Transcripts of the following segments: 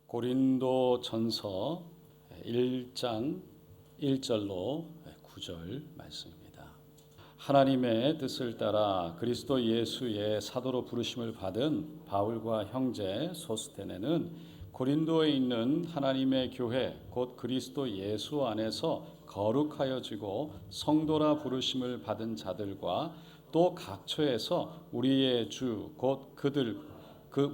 고린도 전서 1장 1절로 9절 말씀입니다. 하나님의 뜻을 따라 그리스도 예수의 사도로 부르심을 받은 바울과 형제 소스테네는 고린도에 있는 하나님의 교회 곧 그리스도 예수 안에서 거룩하여지고 성도라 부르심을 받은 자들과 또 각처에서 우리의 주 곧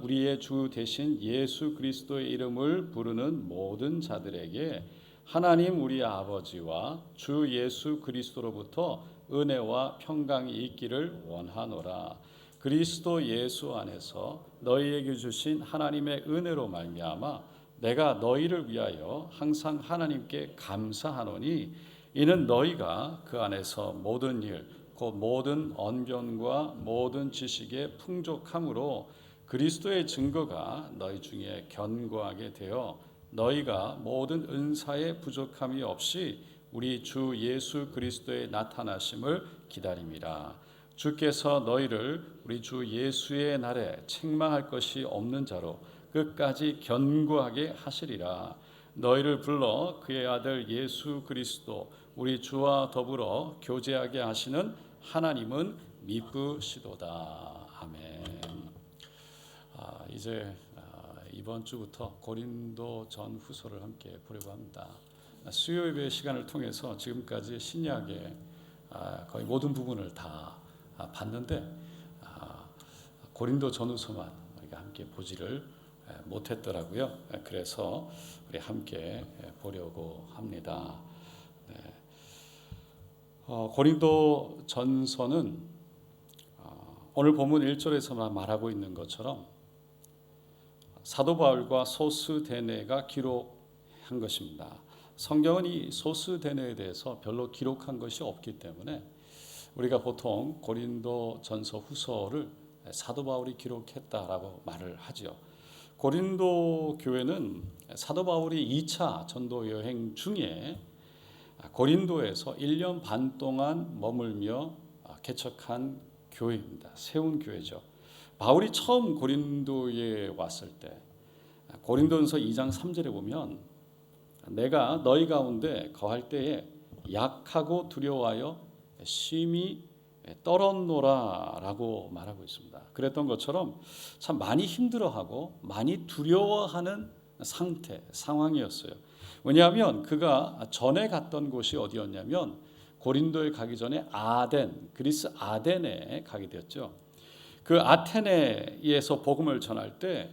우리의 주 대신 예수 그리스도의 이름을 부르는 모든 자들에게 하나님 우리 아버지와 주 예수 그리스도로부터 은혜와 평강이 있기를 원하노라. 그리스도 예수 안에서 너희에게 주신 하나님의 은혜로 말미암아 내가 너희를 위하여 항상 하나님께 감사하노니 이는 너희가 그 안에서 모든 일 곧 모든 언변과 모든 지식의 풍족함으로 그리스도의 증거가 너희 중에 견고하게 되어 너희가 모든 은사의 부족함이 없이 우리 주 예수 그리스도의 나타나심을 기다림이라. 주께서 너희를 우리 주 예수의 날에 책망할 것이 없는 자로 끝까지 견고하게 하시리라. 너희를 불러 그의 아들 예수 그리스도 우리 주와 더불어 교제하게 하시는 하나님은 미쁘시도다. 아멘. 이제 이번 주부터 고린도 전 후서를 함께 보려고 합니다. 수요 예배 시간을 통해서 지금까지 신약의 거의 모든 부분을 다 봤는데 고린도 전후서만 우리가 함께 보지를 못했더라고요. 그래서 우리 함께 보려고 합니다. 고린도 전서는 오늘 본문 1절에서만 말하고 있는 것처럼 사도 바울과 소스데네가 기록한 것입니다. 성경은 이 소스데네에 대해서 별로 기록한 것이 없기 때문에 우리가 보통 고린도 전서 후서를 사도 바울이 기록했다라고 말을 하죠. 고린도 교회는 사도 바울이 2차 전도 여행 중에 고린도에서 1년 반 동안 머물며 개척한 교회입니다. 세운 교회죠. 바울이 처음 고린도에 왔을 때 고린도전서 2장 3절에 보면 내가 너희 가운데 거할 때에 약하고 두려워하여 심히 떨었노라 라고 말하고 있습니다. 그랬던 것처럼 참 많이 힘들어하고 많이 두려워하는 상황이었어요. 왜냐하면 그가 전에 갔던 곳이 어디였냐면 고린도에 가기 전에 그리스 아덴에 가게 되었죠. 그 아테네에서 복음을 전할 때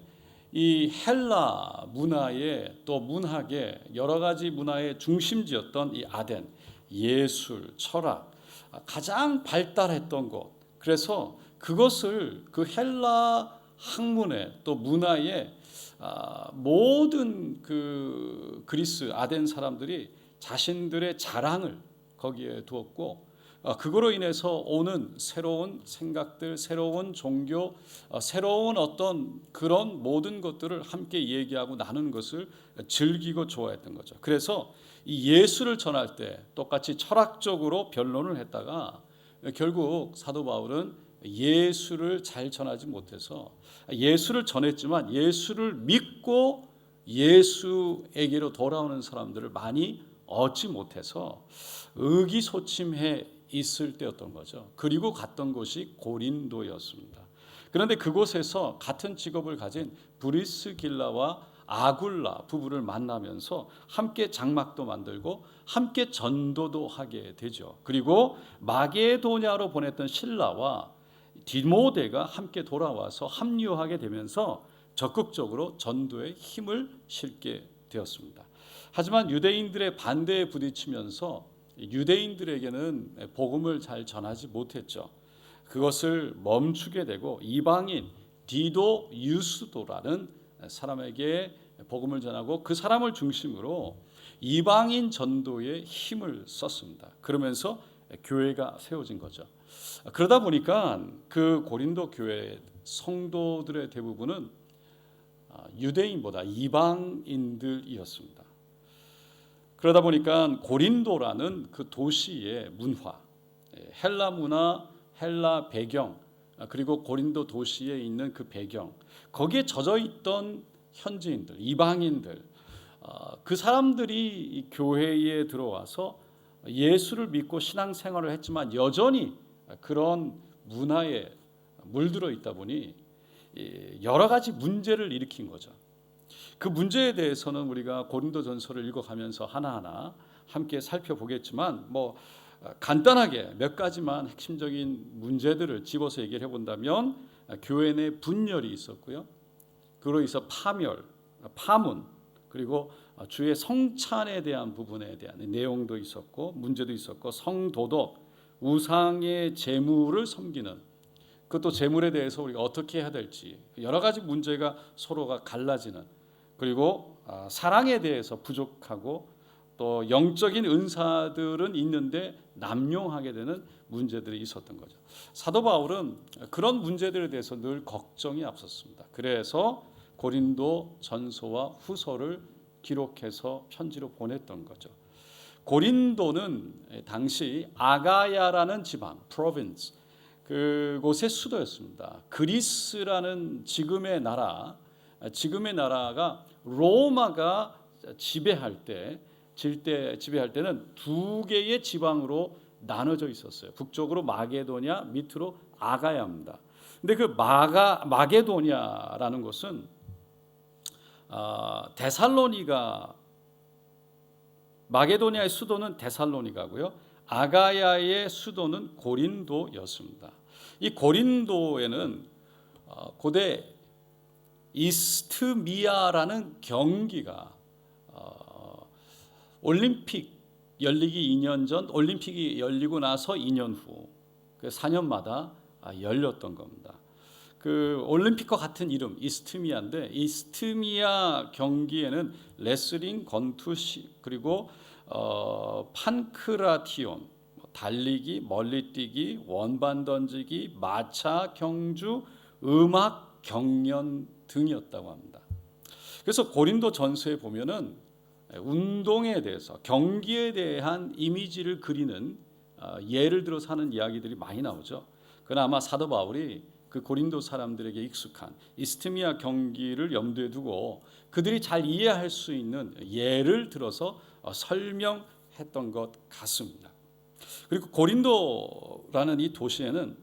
이 헬라 문화의 또 문학의 여러 가지 문화의 중심지였던 이 아덴, 예술, 철학 가장 발달했던 곳. 그래서 그것을 그 헬라 학문의 또 문화의 모든 그 그리스 아덴 사람들이 자신들의 자랑을 거기에 두었고 그거로 인해서 오는 새로운 생각들, 새로운 종교, 새로운 어떤 그런 모든 것들을 함께 얘기하고 나누는 것을 즐기고 좋아했던 거죠. 그래서 이 예수를 전할 때 똑같이 철학적으로 변론을 했다가 결국 사도 바울은 예수를 잘 전하지 못해서 예수를 전했지만 예수를 믿고 예수에게로 돌아오는 사람들을 많이 얻지 못해서 의기소침해 있을 때였던 거죠. 그리고 갔던 곳이 고린도였습니다. 그런데 그곳에서 같은 직업을 가진 브리스길라와 아굴라 부부를 만나면서 함께 장막도 만들고 함께 전도도 하게 되죠. 그리고 마게도냐로 보냈던 실라와 디모데가 함께 돌아와서 합류하게 되면서 적극적으로 전도에 힘을 실게 되었습니다. 하지만 유대인들의 반대에 부딪히면서 유대인들에게는 복음을 잘 전하지 못했죠. 그것을 멈추게 되고 이방인 디도 유스도라는 사람에게 복음을 전하고 그 사람을 중심으로 이방인 전도에 힘을 썼습니다. 그러면서 교회가 세워진 거죠. 그러다 보니까 그 고린도 교회 성도들의 대부분은 유대인보다 이방인들이었습니다. 그러다 보니까 고린도라는 그 도시의 문화, 헬라 문화, 헬라 배경, 그리고 고린도 도시에 있는 그 배경, 거기에 젖어 있던 현지인들, 이방인들, 그 사람들이 이 교회에 들어와서 예수를 믿고 신앙생활을 했지만 여전히 그런 문화에 물들어 있다 보니 여러 가지 문제를 일으킨 거죠. 그 문제에 대해서는 우리가 고린도전서를 읽어가면서 하나하나 함께 살펴보겠지만 간단하게 몇 가지만 핵심적인 문제들을 집어서 얘기를 해본다면 교회 내 분열이 있었고요. 그로 인해서 파문, 그리고 주의 성찬에 대한 부분에 대한 내용도 있었고 문제도 있었고 성도덕, 우상의 제물을 섬기는 그것도 제물에 대해서 우리가 어떻게 해야 될지 여러 가지 문제가 서로가 갈라지는 그리고 사랑에 대해서 부족하고 또 영적인 은사들은 있는데 남용하게 되는 문제들이 있었던 거죠. 사도 바울은 그런 문제들에 대해서 늘 걱정이 앞섰습니다. 그래서 고린도 전서와 후서를 기록해서 편지로 보냈던 거죠. 고린도는 당시 아가야라는 지방, 프로빈스, 그곳의 수도였습니다. 그리스라는 지금의 나라가 로마가 지배할 때는 두 개의 지방으로 나눠져 있었어요. 북쪽으로 마게도냐, 밑으로 아가야입니다. 근데 그 마게도냐라는 곳은 마게도냐의 수도는 데살로니가고요. 아가야의 수도는 고린도였습니다. 이 고린도에는 고대 이스트미아라는 경기가 올림픽 열리기 2년 전, 올림픽이 열리고 나서 2년 후, 4년마다 열렸던 겁니다. 그 올림픽과 같은 이름 이스트미아인데 이스트미아 경기에는 레슬링, 권투, 그리고 판크라티온, 달리기, 멀리뛰기, 원반 던지기, 마차 경주, 음악 경연 등이었다고 합니다. 그래서 고린도 전서에 보면은 운동에 대해서 경기에 대한 이미지를 그리는 예를 들어서 하는 이야기들이 많이 나오죠. 그러나 아마 사도 바울이 그 고린도 사람들에게 익숙한 이스트미아 경기를 염두에 두고 그들이 잘 이해할 수 있는 예를 들어서 설명했던 것 같습니다. 그리고 고린도라는 이 도시에는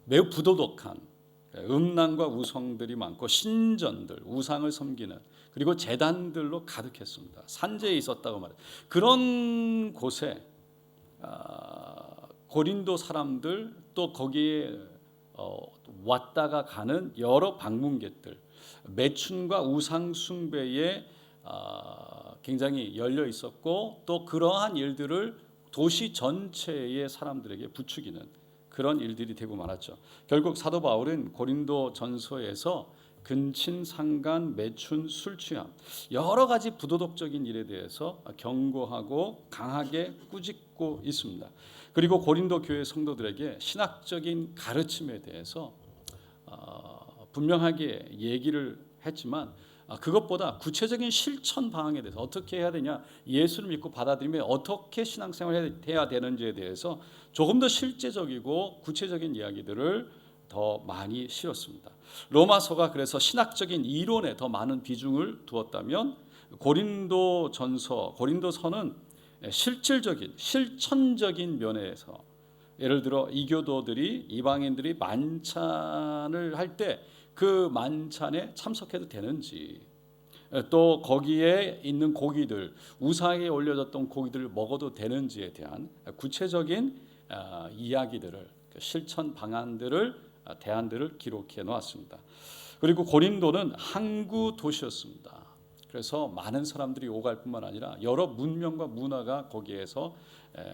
매우 부도덕한 음란과 우성들이 많고 신전들, 우상을 섬기는 그리고 제단들로 가득했습니다. 산재에 있었다고 말해요. 그런 곳에 고린도 사람들 또 거기에 왔다가 가는 여러 방문객들, 매춘과 우상 숭배에 굉장히 열려 있었고 또 그러한 일들을 도시 전체의 사람들에게 부추기는 그런 일들이 되고 말았죠. 결국 사도 바울은 고린도 전서에서 근친, 상간, 매춘, 술 취함 여러 가지 부도덕적인 일에 대해서 경고하고 강하게 꾸짖고 있습니다. 그리고 고린도 교회 성도들에게 신학적인 가르침에 대해서 분명하게 얘기를 했지만 그것보다 구체적인 실천 방향에 대해서 어떻게 해야 되냐, 예수를 믿고 받아들이면 어떻게 신앙생활을 해야 되는지에 대해서 조금 더 실제적이고 구체적인 이야기들을 더 많이 실었습니다. 로마서가 그래서 신학적인 이론에 더 많은 비중을 두었다면 고린도서는 실질적인 실천적인 면에서 예를 들어 이교도들이 이방인들이 만찬을 할 때 그 만찬에 참석해도 되는지 또 거기에 있는 고기들 우상에 올려졌던 고기들을 먹어도 되는지에 대한 구체적인 이야기들을 실천 방안들을 대안들을 기록해 놓았습니다. 그리고 고린도는 항구 도시였습니다. 그래서 많은 사람들이 오갈 뿐만 아니라 여러 문명과 문화가 거기에서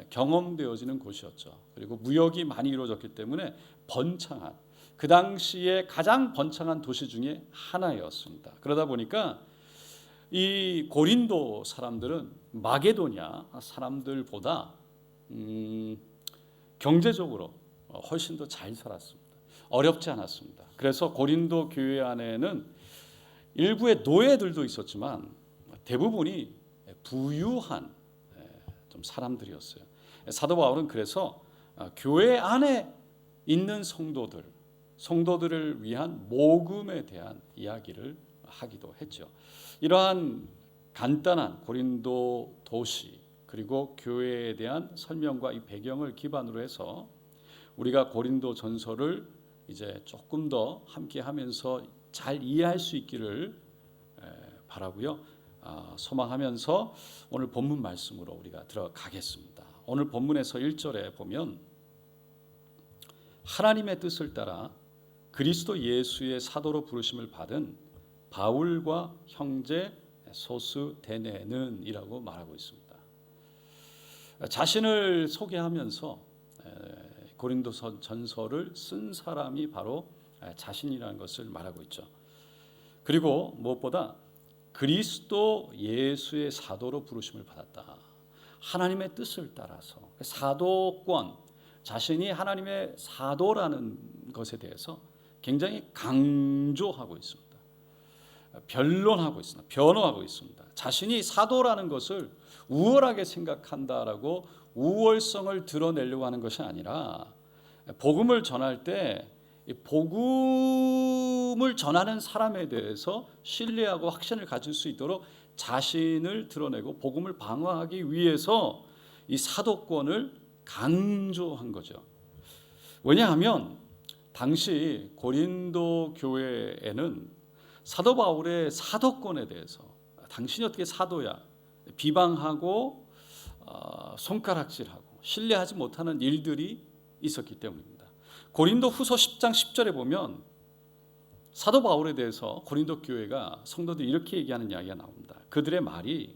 경험되어지는 곳이었죠. 그리고 무역이 많이 이루어졌기 때문에 번창한 그 당시에 가장 번창한 도시 중에 하나였습니다. 그러다 보니까 이 고린도 사람들은 마게도냐 사람들보다 경제적으로 훨씬 더 잘 살았습니다. 어렵지 않았습니다. 그래서 고린도 교회 안에는 일부의 노예들도 있었지만 대부분이 부유한 좀 사람들이었어요. 사도 바울은 그래서 교회 안에 있는 성도들을 위한 모금에 대한 이야기를 하기도 했죠. 이러한 간단한 고린도 도시 그리고 교회에 대한 설명과 이 배경을 기반으로 해서 우리가 고린도 전서를 이제 조금 더 함께 하면서 잘 이해할 수 있기를 바라고요. 소망하면서 오늘 본문 말씀으로 우리가 들어가겠습니다. 오늘 본문에서 1절에 보면 하나님의 뜻을 따라 그리스도 예수의 사도로 부르심을 받은 바울과 형제 소스데네는 이라고 말하고 있습니다. 자신을 소개하면서 고린도 전서를 쓴 사람이 바로 자신이라는 것을 말하고 있죠. 그리고 무엇보다 그리스도 예수의 사도로 부르심을 받았다. 하나님의 뜻을 따라서 사도권, 자신이 하나님의 사도라는 것에 대해서 굉장히 강조하고 있습니다. 변론하고 있습니다. 변호하고 있습니다. 자신이 사도라는 것을 우월하게 생각한다라고 우월성을 드러내려고 하는 것이 아니라 복음을 전할 때 복음을 전하는 사람에 대해서 신뢰하고 확신을 가질 수 있도록 자신을 드러내고 복음을 방어하기 위해서 이 사도권을 강조한 거죠. 왜냐하면 당시 고린도 교회에는 사도 바울의 사도권에 대해서 당신이 어떻게 사도야 비방하고 손가락질하고 신뢰하지 못하는 일들이 있었기 때문입니다. 고린도 후서 10장 10절에 보면 사도 바울에 대해서 고린도 교회가 성도들이 이렇게 얘기하는 이야기가 나옵니다. 그들의 말이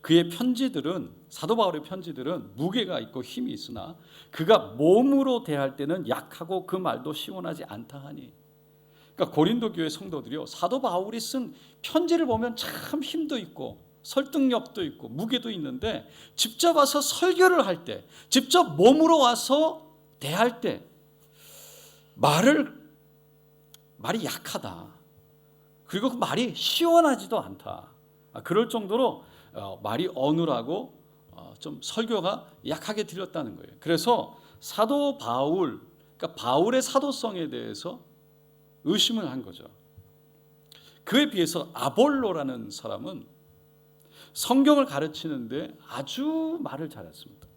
그의 편지들은 사도 바울의 편지들은 무게가 있고 힘이 있으나 그가 몸으로 대할 때는 약하고 그 말도 시원하지 않다 하니. 그러니까 고린도 교회 성도들이요 사도 바울이 쓴 편지를 보면 참 힘도 있고 설득력도 있고 무게도 있는데 직접 와서 설교를 할 때 직접 몸으로 와서 대할 때 말이 약하다. 그리고 그 말이 시원하지도 않다. 그럴 정도로 말이 어눌하고 좀 설교가 약하게 들렸다는 거예요. 그래서 사도 바울, 그러니까 바울의 사도성에 대해서 의심을 한 거죠. 그에 비해서 아볼로라는 사람은 성경을 가르치는데 아주 말을 잘했습니다.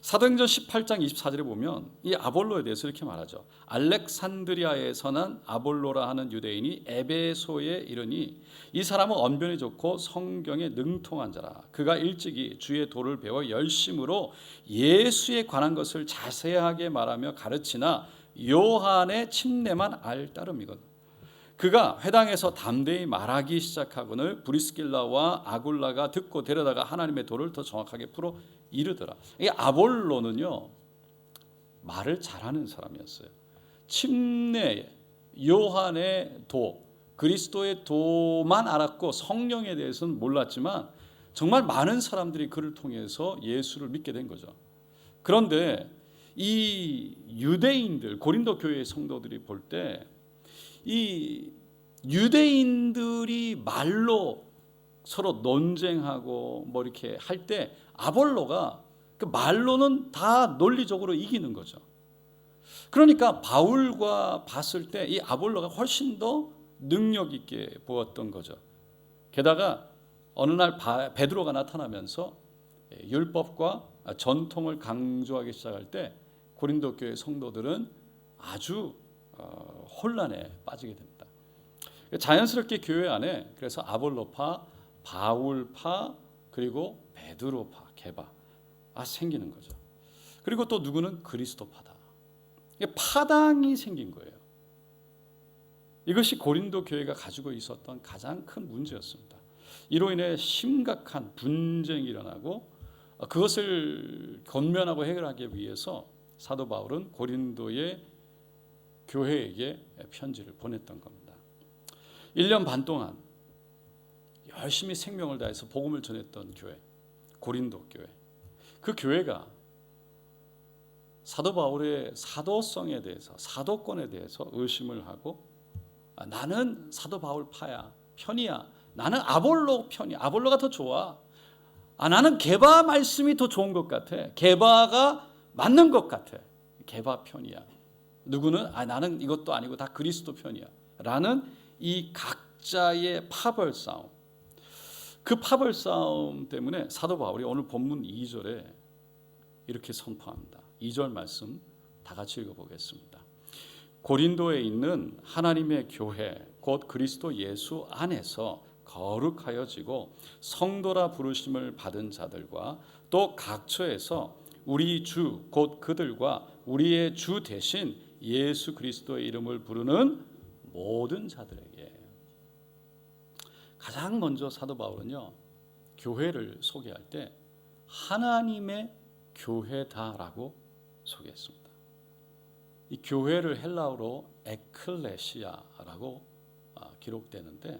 사도행전 18장 24절에 보면 이 아볼로에 대해서 이렇게 말하죠. 알렉산드리아에서 난 아볼로라 하는 유대인이 에베소에 이르니 이 사람은 언변이 좋고 성경에 능통한 자라. 그가 일찍이 주의 도를 배워 열심으로 예수에 관한 것을 자세하게 말하며 가르치나 요한의 침례만 알 따름이거든. 그가 회당에서 담대히 말하기 시작하거늘 브리스길라와 아굴라가 듣고 데려다가 하나님의 도를 더 정확하게 풀어 이르더라. 이 아볼로는요 말을 잘하는 사람이었어요. 침례, 요한의 도, 그리스도의 도만 알았고 성령에 대해서는 몰랐지만 정말 많은 사람들이 그를 통해서 예수를 믿게 된 거죠. 그런데 이 유대인들, 고린도 교회의 성도들이 볼 때 이 유대인들이 말로 서로 논쟁하고 뭐 이렇게 할 때 아볼로가 그 말로는 다 논리적으로 이기는 거죠. 그러니까 바울과 봤을 때 이 아볼로가 훨씬 더 능력 있게 보였던 거죠. 게다가 어느 날 베드로가 나타나면서 율법과 전통을 강조하기 시작할 때 고린도 교회 성도들은 아주 혼란에 빠지게 됩니다. 자연스럽게 교회 안에 그래서 아볼로파, 바울파, 그리고 베드로파, 게바 생기는 거죠. 그리고 또 누구는 그리스도파다. 파당이 생긴 거예요. 이것이 고린도 교회가 가지고 있었던 가장 큰 문제였습니다. 이로 인해 심각한 분쟁이 일어나고 그것을 권면하고 해결하기 위해서 사도 바울은 고린도의 교회에게 편지를 보냈던 겁니다. 1년 반 동안 열심히 생명을 다해서 복음을 전했던 교회, 고린도 교회. 그 교회가 사도 바울의 사도성에 대해서, 사도권에 대해서 의심을 하고 나는 사도 바울 편이야. 나는 아볼로 편이야. 아볼로가 더 좋아. 나는 게바 말씀이 더 좋은 것 같아. 게바가 맞는 것 같아. 게바 편이야. 누구는 나는 이것도 아니고 다 그리스도 편이야. 라는 이 각자 각자의 파벌 싸움, 그 파벌 싸움 때문에 사도 바울이 오늘 본문 2절에 이렇게 선포합니다. 2절 말씀 다 같이 읽어보겠습니다. 고린도에 있는 하나님의 교회 곧 그리스도 예수 안에서 거룩하여지고 성도라 부르심을 받은 자들과 또 각처에서 우리 주 곧 그들과 우리의 주 대신 예수 그리스도의 이름을 부르는 모든 자들에게, 가장 먼저 사도 바울은요, 교회를 소개할 때 하나님의 교회다라고 소개했습니다. 이 교회를 헬라어로 에클레시아라고 기록되는데,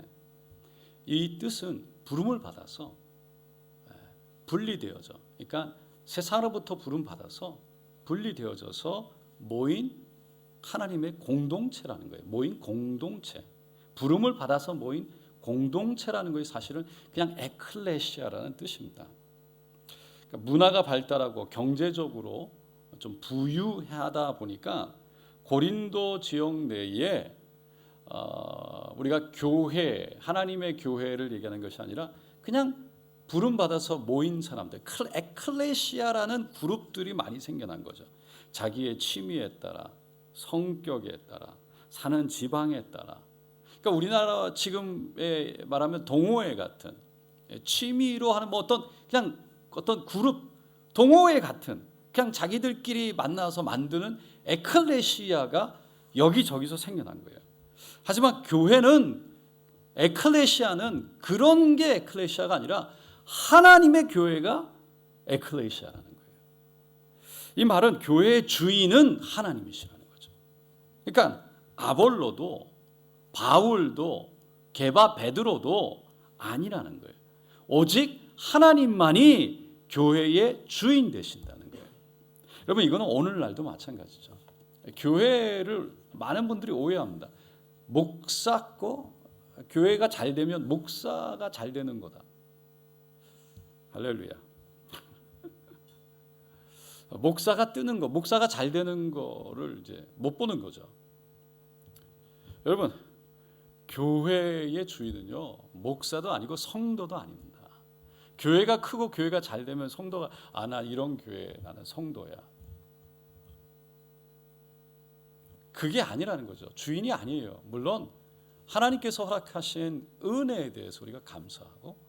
이 뜻은 부름을 받아서 분리되어져, 그러니까 세상으로부터 부름 받아서 분리되어져서 모인 하나님의 공동체라는 거예요. 모인 공동체, 부름을 받아서 모인 공동체라는 것이 사실은 그냥 에클레시아라는 뜻입니다. 그러니까 문화가 발달하고 경제적으로 좀 부유하다 보니까 고린도 지역 내에 우리가 교회, 하나님의 교회를 얘기하는 것이 아니라 그냥 부름 받아서 모인 사람들, 에클레시아라는 그룹들이 많이 생겨난 거죠. 자기의 취미에 따라, 성격에 따라, 사는 지방에 따라. 그러니까 우리나라 지금에 말하면 동호회 같은, 취미로 하는 뭐 어떤 그룹, 동호회 같은, 그냥 자기들끼리 만나서 만드는 에클레시아가 여기저기서 생겨난 거예요. 하지만 교회는, 에클레시아는 그런 게 에클레시아가 아니라 하나님의 교회가 에클레시아라는 거예요. 이 말은 교회의 주인은 하나님이시라는 거죠. 그러니까 아볼로도 바울도 게바 베드로도 아니라는 거예요. 오직 하나님만이 교회의 주인 되신다는 거예요. 여러분, 이거는 오늘날도 마찬가지죠. 교회를 많은 분들이 오해합니다. 목사고 교회가 잘 되면 목사가 잘 되는 거다. 할렐루야. 목사가 뜨는 거, 목사가 잘 되는 거를 이제 못 보는 거죠. 여러분, 교회의 주인은요, 목사도 아니고 성도도 아닙니다. 교회가 크고 교회가 잘 되면 성도가 나 이런 교회, 나는 성도야. 그게 아니라는 거죠. 주인이 아니에요. 물론 하나님께서 허락하신 은혜에 대해서 우리가 감사하고,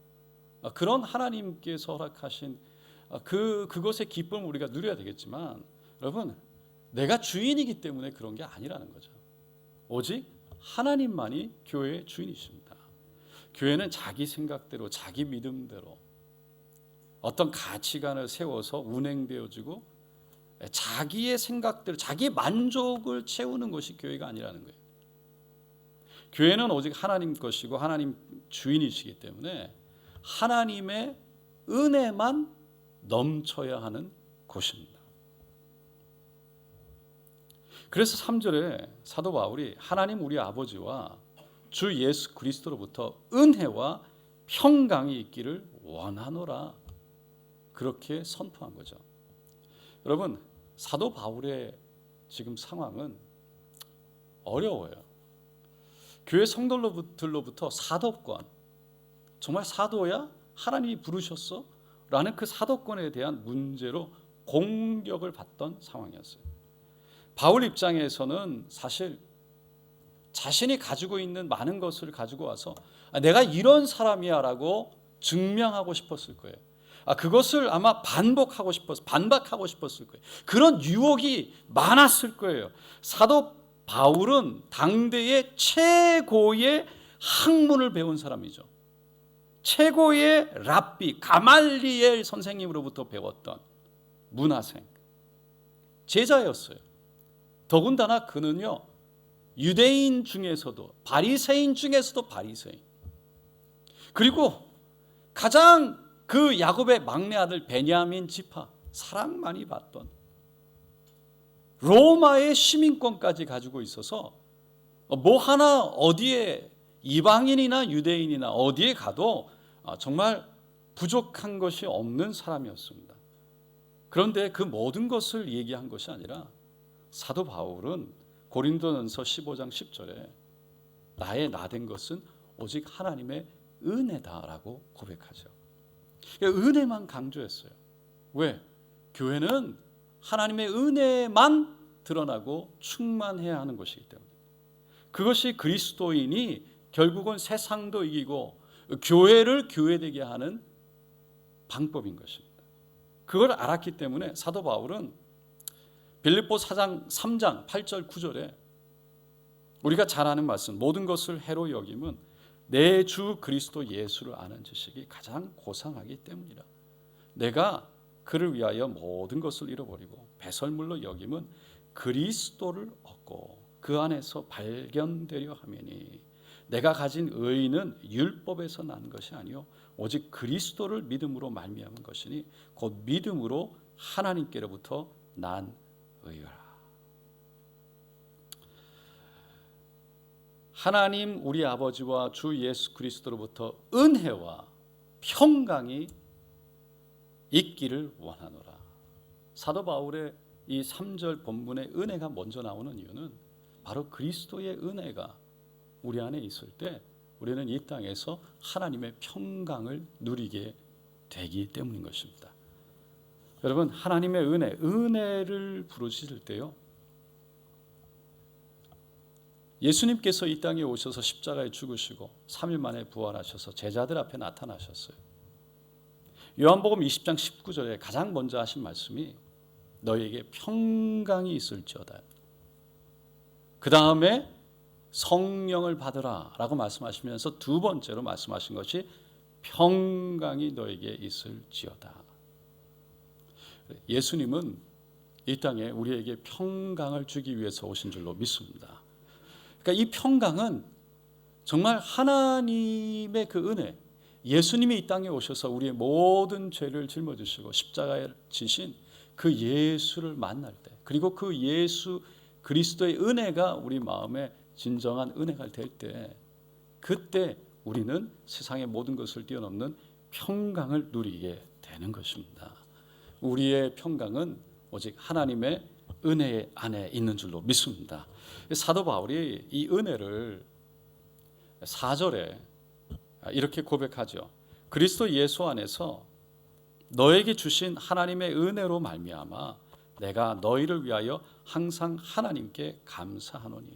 그런 하나님께서 허락하신 그것의 기쁨을 우리가 누려야 되겠지만, 여러분, 내가 주인이기 때문에 그런 게 아니라는 거죠. 오직 하나님만이 교회의 주인이십니다. 교회는 자기 생각대로, 자기 믿음대로 어떤 가치관을 세워서 운행되어지고 자기의 생각대로 자기 만족을 채우는 것이 교회가 아니라는 거예요. 교회는 오직 하나님 것이고 하나님 주인이시기 때문에 하나님의 은혜만 넘쳐야 하는 곳입니다. 그래서 3절에 사도 바울이 하나님 우리 아버지와 주 예수 그리스도로부터 은혜와 평강이 있기를 원하노라, 그렇게 선포한 거죠. 여러분, 사도 바울의 지금 상황은 어려워요. 교회 성도들로부터 사도권, 정말 사도야? 하나님이 부르셨어? 라는 그 사도권에 대한 문제로 공격을 받던 상황이었어요. 바울 입장에서는 사실 자신이 가지고 있는 많은 것을 가지고 와서 내가 이런 사람이야 라고 증명하고 싶었을 거예요. 그것을 아마 반박하고 싶었을 거예요. 그런 유혹이 많았을 거예요. 사도 바울은 당대의 최고의 학문을 배운 사람이죠. 최고의 랍비 가말리엘 선생님으로부터 배웠던 문화생, 제자였어요. 더군다나 그는요, 유대인 중에서도 바리새인 중에서도 바리새인, 그리고 가장 그 야곱의 막내 아들 베냐민 지파, 사랑 많이 받던 로마의 시민권까지 가지고 있어서 뭐 하나 어디에 이방인이나 유대인이나 어디에 가도 정말 부족한 것이 없는 사람이었습니다. 그런데 그 모든 것을 얘기한 것이 아니라 사도 바울은 고린도전서 15장 10절에 나의 나된 것은 오직 하나님의 은혜다라고 고백하죠. 그러니까 은혜만 강조했어요. 왜? 교회는 하나님의 은혜만 드러나고 충만해야 하는 것이기 때문에. 그것이 그리스도인이 결국은 세상도 이기고 교회를 교회되게 하는 방법인 것입니다. 그걸 알았기 때문에 사도 바울은 빌립보 4장 3장 8절 9절에 우리가 잘 아는 말씀, 모든 것을 해로 여김은 내 주 그리스도 예수를 아는 지식이 가장 고상하기 때문이라. 내가 그를 위하여 모든 것을 잃어버리고 배설물로 여김은 그리스도를 얻고 그 안에서 발견되려 하매니 내가 가진 의의는 율법에서 난 것이 아니요 오직 그리스도를 믿음으로 말미암은 것이니 곧 믿음으로 하나님께로부터 난 의라. 하나님 우리 아버지와 주 예수 그리스도로부터 은혜와 평강이 있기를 원하노라. 사도 바울의 이 3절 본문의 은혜가 먼저 나오는 이유는 바로 그리스도의 은혜가 우리 안에 있을 때 우리는 이 땅에서 하나님의 평강을 누리게 되기 때문인 것입니다. 여러분, 하나님의 은혜를 부르실 때요, 예수님께서 이 땅에 오셔서 십자가에 죽으시고 3일 만에 부활하셔서 제자들 앞에 나타나셨어요. 요한복음 20장 19절에 가장 먼저 하신 말씀이 너희에게 평강이 있을지어다. 그 다음에 성령을 받으라 라고 말씀하시면서 두 번째로 말씀하신 것이 평강이 너에게 있을지어다. 예수님은 이 땅에 우리에게 평강을 주기 위해서 오신 줄로 믿습니다. 그러니까 이 평강은 정말 하나님의 그 은혜, 예수님이 이 땅에 오셔서 우리의 모든 죄를 짊어지시고 십자가에 지신 그 예수를 만날 때, 그리고 그 예수 그리스도의 은혜가 우리 마음에 진정한 은혜가 될 때, 그때 우리는 세상의 모든 것을 뛰어넘는 평강을 누리게 되는 것입니다. 우리의 평강은 오직 하나님의 은혜 안에 있는 줄로 믿습니다. 사도 바울이 이 은혜를 4절에 이렇게 고백하죠. 그리스도 예수 안에서 너에게 주신 하나님의 은혜로 말미암아 내가 너희를 위하여 항상 하나님께 감사하노니.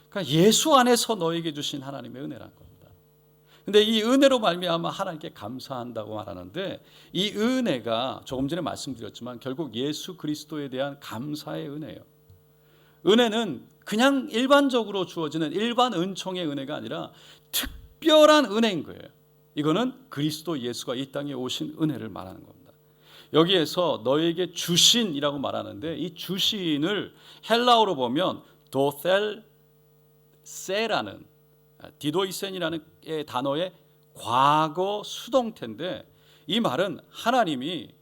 그러니까 예수 안에서 너에게 주신 하나님의 은혜라는 겁니다. 근데 이 은혜로 말미암아 하나님께 감사한다고 말하는데, 이 은혜가 조금 전에 말씀드렸지만 결국 예수 그리스도에 대한 감사의 은혜예요. 은혜는 그냥 일반적으로 주어지는 일반 은총의 은혜가 아니라 특별한 은혜인 거예요. 이거는 그리스도 예수가 이 땅에 오신 은혜를 말하는 겁니다. 여기에서 너에게 주신이라고 말하는데, 이 주신을 헬라어로 보면 도셀세라는 디도이센이라는 단어의 과거 수동태인데, 이 말은 하나님이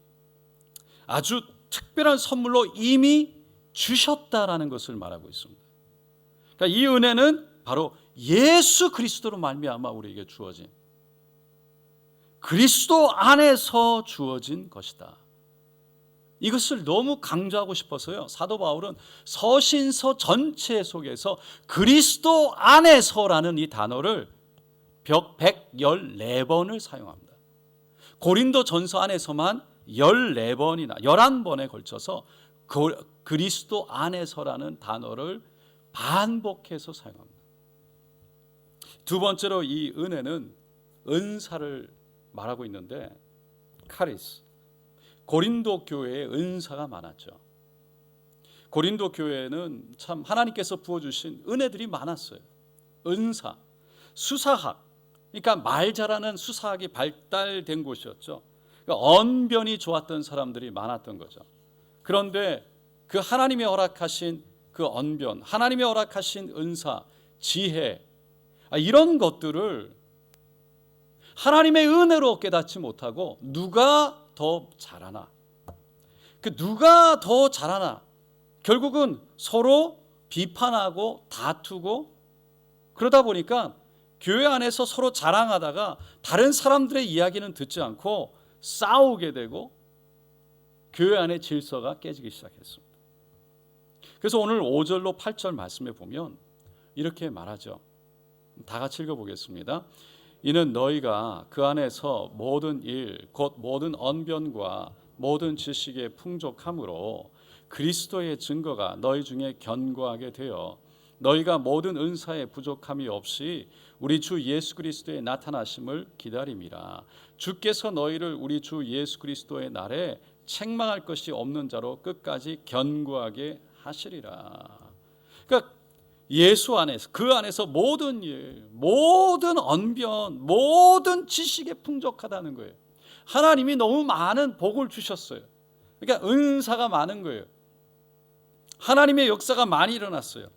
아주 특별한 선물로 이미 주셨다라는 것을 말하고 있습니다. 그러니까 이 은혜는 바로 예수 그리스도로 말미암아 우리에게 주어진, 그리스도 안에서 주어진 것이다. 이것을 너무 강조하고 싶어서요, 사도 바울은 서신서 전체 속에서 그리스도 안에서라는 이 단어를 114번을 사용합니다. 고린도 전서 안에서만 14번이나 11번에 걸쳐서 그리스도 안에서라는 단어를 반복해서 사용합니다. 두 번째로 이 은혜는 은사를 말하고 있는데, 카리스, 고린도 교회에 은사가 많았죠. 고린도 교회는 참 하나님께서 부어주신 은혜들이 많았어요. 은사, 수사학, 그러니까 말 잘하는 수사학이 발달된 곳이었죠. 그러니까 언변이 좋았던 사람들이 많았던 거죠. 그런데 그 하나님이 허락하신 그 언변, 하나님이 허락하신 은사, 지혜, 이런 것들을 하나님의 은혜로 깨닫지 못하고 누가 더 잘하나, 그 누가 더 잘하나, 결국은 서로 비판하고 다투고, 그러다 보니까 교회 안에서 서로 자랑하다가 다른 사람들의 이야기는 듣지 않고 싸우게 되고 교회 안의 질서가 깨지기 시작했습니다. 그래서 오늘 5절로 8절 말씀에 보면 이렇게 말하죠. 다 같이 읽어보겠습니다. 이는 너희가 그 안에서 모든 일 곧 모든 언변과 모든 지식의 풍족함으로 그리스도의 증거가 너희 중에 견고하게 되어 너희가 모든 은사의 부족함이 없이 우리 주 예수 그리스도의 나타나심을 기다림이라. 주께서 너희를 우리 주 예수 그리스도의 날에 책망할 것이 없는 자로 끝까지 견고하게 하시리라. 그러니까 예수 안에서, 그 안에서 모든 일, 모든 언변, 모든 지식에 풍족하다는 거예요. 하나님이 너무 많은 복을 주셨어요. 그러니까 은사가 많은 거예요. 하나님의 역사가 많이 일어났어요.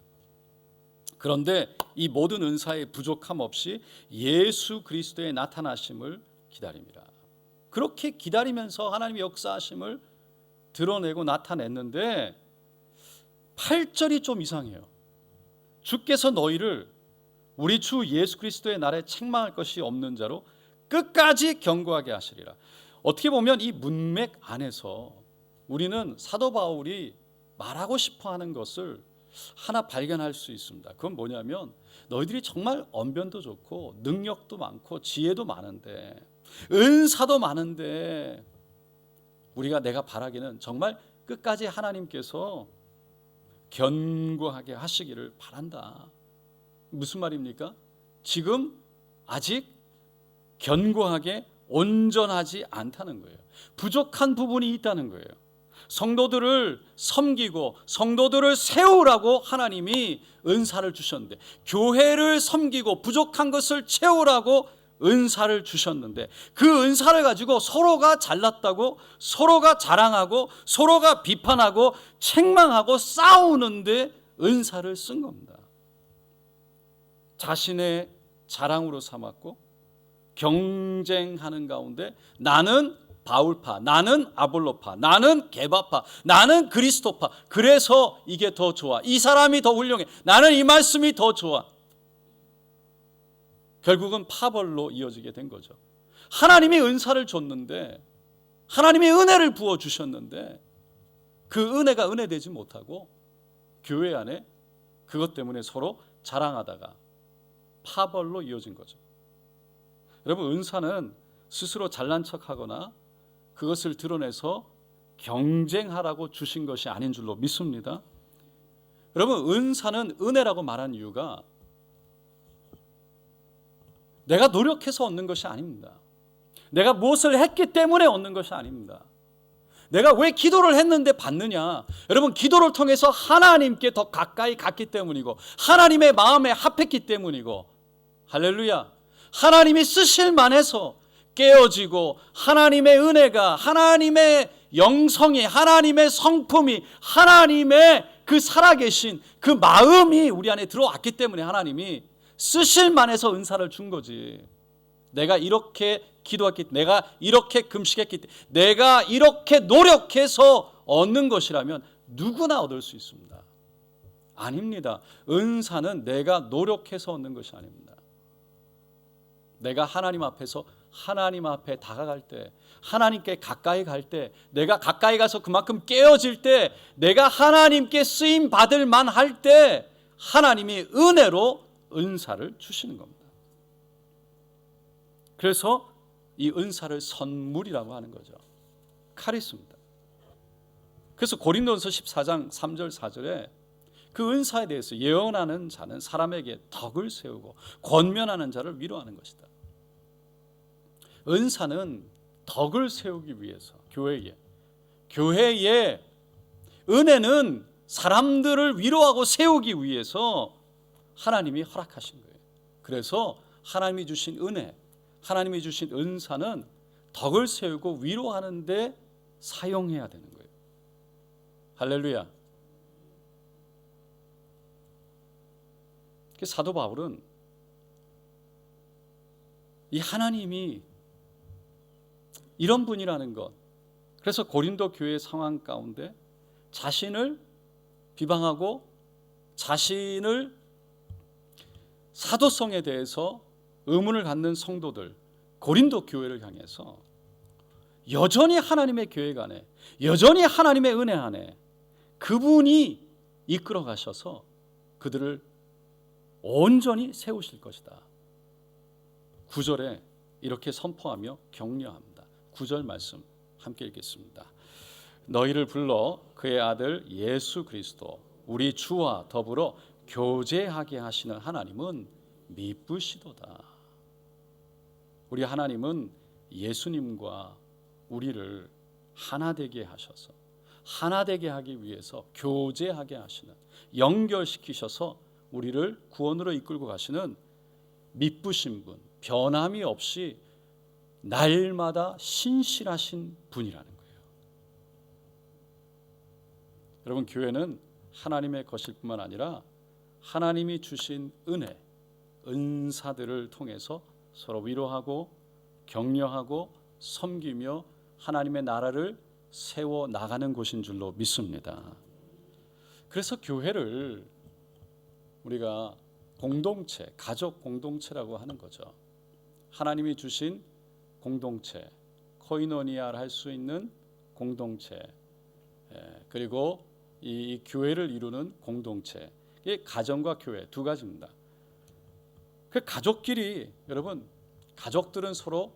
그런데 이 모든 은사의 부족함 없이 예수 그리스도의 나타나심을 기다립니다. 그렇게 기다리면서 하나님의 역사하심을 드러내고 나타냈는데 8절이 좀 이상해요. 주께서 너희를 우리 주 예수 그리스도의 날에 책망할 것이 없는 자로 끝까지 견고하게 하시리라. 어떻게 보면 이 문맥 안에서 우리는 사도 바울이 말하고 싶어하는 것을 하나 발견할 수 있습니다. 그건 뭐냐면 너희들이 정말 언변도 좋고 능력도 많고 지혜도 많은데 은사도 많은데 내가 바라기는 정말 끝까지 하나님께서 견고하게 하시기를 바란다. 무슨 말입니까? 지금 아직 견고하게 온전하지 않다는 거예요. 부족한 부분이 있다는 거예요. 성도들을 섬기고 성도들을 세우라고 하나님이 은사를 주셨는데, 교회를 섬기고 부족한 것을 채우라고 은사를 주셨는데, 그 은사를 가지고 서로가 잘났다고 서로가 자랑하고 서로가 비판하고 책망하고 싸우는데 은사를 쓴 겁니다. 자신의 자랑으로 삼았고 경쟁하는 가운데 나는 바울파, 나는 아볼로파, 나는 게바파, 나는 그리스도파, 그래서 이게 더 좋아, 이 사람이 더 훌륭해, 나는 이 말씀이 더 좋아. 결국은 파벌로 이어지게 된 거죠. 하나님이 은사를 줬는데, 하나님이 은혜를 부어주셨는데 그 은혜가 은혜되지 못하고 교회 안에 그것 때문에 서로 자랑하다가 파벌로 이어진 거죠. 여러분, 은사는 스스로 잘난 척하거나 그것을 드러내서 경쟁하라고 주신 것이 아닌 줄로 믿습니다. 여러분, 은사는 은혜라고 말한 이유가 내가 노력해서 얻는 것이 아닙니다. 내가 무엇을 했기 때문에 얻는 것이 아닙니다. 내가 왜 기도를 했는데 받느냐? 여러분, 기도를 통해서 하나님께 더 가까이 갔기 때문이고 하나님의 마음에 합했기 때문이고, 할렐루야, 하나님이 쓰실 만해서 깨어지고 하나님의 은혜가, 하나님의 영성이, 하나님의 성품이, 하나님의 그 살아계신 그 마음이 우리 안에 들어왔기 때문에 하나님이 쓰실 만해서 은사를 준 거지. 내가 이렇게 기도했기 때문에, 내가 이렇게 금식했기 때문에, 내가 이렇게 노력해서 얻는 것이라면 누구나 얻을 수 있습니다. 아닙니다. 은사는 내가 노력해서 얻는 것이 아닙니다. 내가 하나님 앞에서 하나님 앞에 다가갈 때, 하나님께 가까이 갈 때, 내가 가까이 가서 그만큼 깨어질 때, 내가 하나님께 쓰임 받을 만할 때 하나님이 은혜로 은사를 주시는 겁니다. 그래서 이 은사를 선물이라고 하는 거죠. 카리스입니다. 그래서 고린도전서 14장 3절 4절에 그 은사에 대해서 예언하는 자는 사람에게 덕을 세우고 권면하는 자를 위로하는 것이다. 은사는 덕을 세우기 위해서, 교회에 은혜는 사람들을 위로하고 세우기 위해서 하나님이 허락하신 거예요. 그래서 하나님이 주신 은혜, 하나님이 주신 은사는 덕을 세우고 위로하는 데 사용해야 되는 거예요. 할렐루야. 사도 바울은 이 하나님이 이런 분이라는 것, 그래서 고린도 교회 상황 가운데 자신을 비방하고 자신을 사도성에 대해서 의문을 갖는 성도들, 고린도 교회를 향해서 여전히 하나님의 계획 안에, 여전히 하나님의 은혜 안에 그분이 이끌어 가셔서 그들을 온전히 세우실 것이다. 9절에 이렇게 선포하며 격려합니다. 9절 말씀 함께 읽겠습니다. 너희를 불러 그의 아들 예수 그리스도 우리 주와 더불어 교제하게 하시는 하나님은 미쁘시도다. 우리 하나님은 예수님과 우리를 하나 되게 하셔서 하나 되게 하기 위해서 교제하게 하시는, 연결시키셔서 우리를 구원으로 이끌고 가시는 미쁘신 분, 변함이 없이 날마다 신실하신 분이라는 거예요. 여러분, 교회는 하나님의 것일 뿐만 아니라 하나님이 주신 은혜, 은사들을 통해서 서로 위로하고 격려하고 섬기며 하나님의 나라를 세워 나가는 곳인 줄로 믿습니다. 그래서 교회를 우리가 공동체, 가족 공동체라고 하는 거죠. 하나님이 주신 공동체, 코이노니아를 할 수 있는 공동체, 그리고 이 교회를 이루는 공동체, 이게 가정과 교회 두 가지입니다. 그 가족끼리, 여러분, 가족들은 서로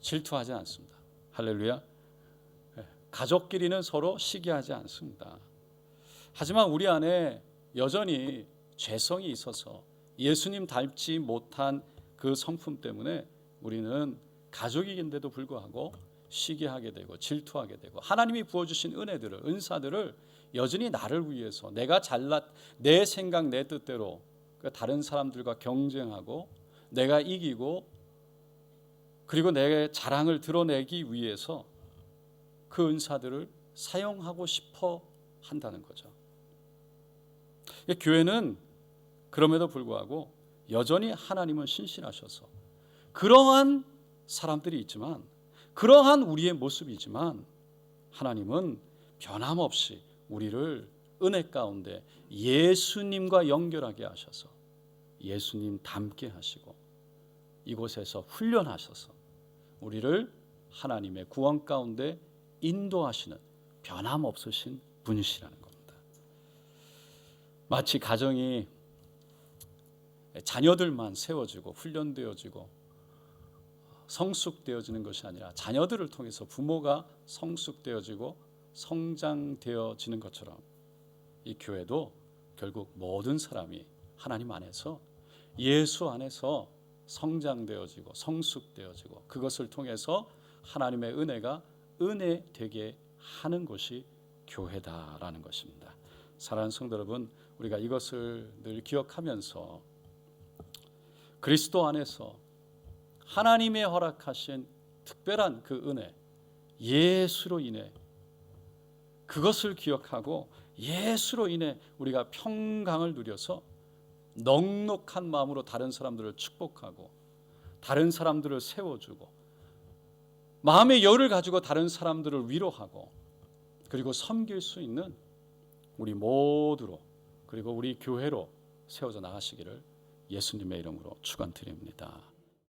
질투하지 않습니다. 할렐루야. 가족끼리는 서로 시기하지 않습니다. 하지만 우리 안에 여전히 죄성이 있어서 예수님 닮지 못한 그 성품 때문에 우리는 가족이긴데도 불구하고 시기하게 되고 질투하게 되고, 하나님이 부어주신 은혜들을, 은사들을 여전히 나를 위해서 내가 내 생각 내 뜻대로 다른 사람들과 경쟁하고 내가 이기고 그리고 내 자랑을 드러내기 위해서 그 은사들을 사용하고 싶어 한다는 거죠. 교회는 그럼에도 불구하고 여전히 하나님은 신실하셔서 그러한 사람들이 있지만, 그러한 우리의 모습이지만 하나님은 변함없이 우리를 은혜 가운데 예수님과 연결하게 하셔서 예수님 닮게 하시고 이곳에서 훈련하셔서 우리를 하나님의 구원 가운데 인도하시는 변함없으신 분이시라는 겁니다. 마치 가정이 자녀들만 세워지고 훈련되어지고 성숙되어지는 것이 아니라 자녀들을 통해서 부모가 성숙되어지고 성장되어지는 것처럼 이 교회도 결국 모든 사람이 하나님 안에서, 예수 안에서 성장되어지고 성숙되어지고 그것을 통해서 하나님의 은혜가 은혜 되게 하는 것이 교회다라는 것입니다. 사랑하는 성도 여러분, 우리가 이것을 늘 기억하면서 그리스도 안에서 하나님의 허락하신 특별한 그 은혜, 예수로 인해 그것을 기억하고 예수로 인해 우리가 평강을 누려서 넉넉한 마음으로 다른 사람들을 축복하고 다른 사람들을 세워주고 마음의 여유를 가지고 다른 사람들을 위로하고 그리고 섬길 수 있는 우리 모두로, 그리고 우리 교회로 세워져 나가시기를 예수님의 이름으로 축원드립니다.